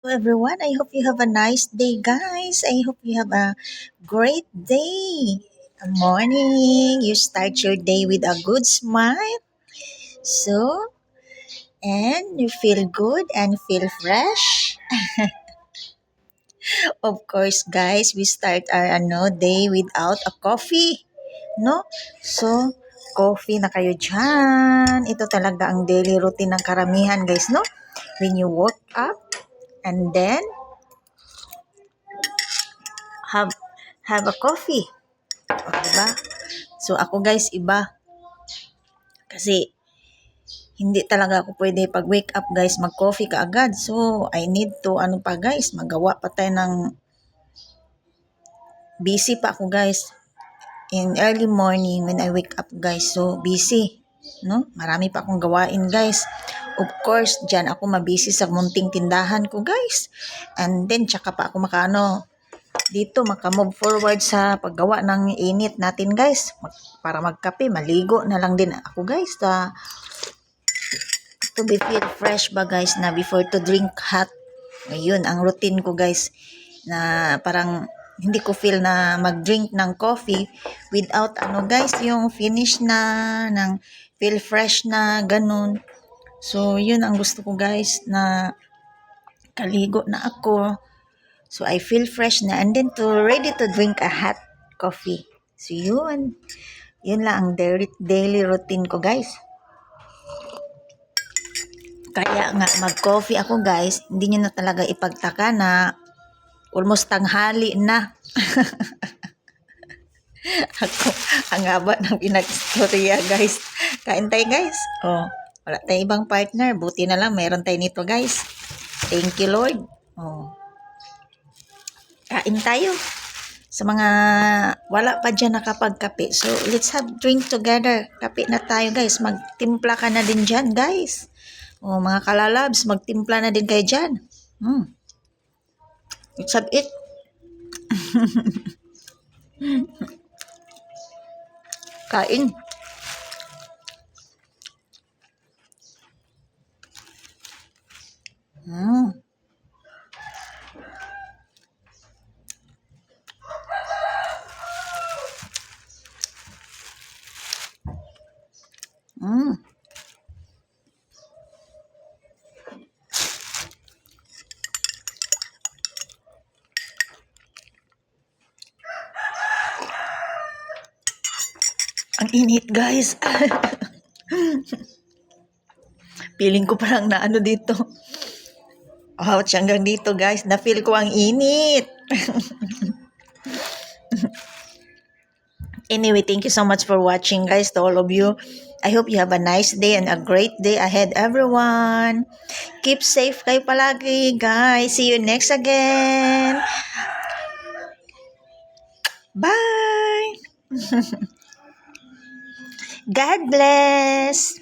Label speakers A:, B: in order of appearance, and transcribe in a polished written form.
A: Hello everyone, I hope you have a nice day, guys. I hope you have a great day. Good morning. You start your day with a good smile. So, and you feel good and feel fresh. Of course, guys, we start our day without a coffee. No? So, coffee na kayo dyan. Ito talaga ang daily routine ng karamihan, guys, no? When you woke up and then have have a coffee. O, diba? So ako guys, iba. Kasi hindi talaga ako pwede pag wake up guys, mag-coffee ka agad. So I need to, guys, magawa pa tayo ng, busy pa ako guys. In early morning when I wake up guys, so busy. No? Marami pa akong gawain guys. Of course, dyan ako mabisi sa munting tindahan ko guys. And then, tsaka pa ako dito maka-move forward sa paggawa ng init natin guys. Para magkape, maligo na lang din ako guys. To be feel fresh ba guys na before to drink hot. Ayun, ang routine ko guys na parang hindi ko feel na mag-drink ng coffee without guys, yung finish na ng feel fresh na ganun. So, yun ang gusto ko guys na kaligo na ako. So, I feel fresh na and then to ready to drink a hot coffee. So, yun. Yun lang ang daily routine ko guys. Kaya nga mag-coffee ako guys, hindi nyo na talaga ipagtaka na almost tanghali na. Ako, ang haba ng pinag-istorya guys. Kain tayo guys. Oh, wala tayong ibang partner. Buti na lang meron tayo nito guys. Thank you Lord. Oh, kain tayo. Sa mga wala pa dyan nakapagkape. So, let's have drink together. Kape na tayo guys. Magtimpla ka na din dyan guys. O mga kalalabs, magtimpla na din kayo dyan. Let's have it. Kain. Mm. Mm. Ang init guys. Feeling ko parang na dito. Ouch, hanggang dito guys. Na-feel ko ang init. Anyway, thank you so much for watching guys, to all of you. I hope you have a nice day and a great day ahead everyone. Keep safe kayo palagi guys. See you next again. Bye. God bless.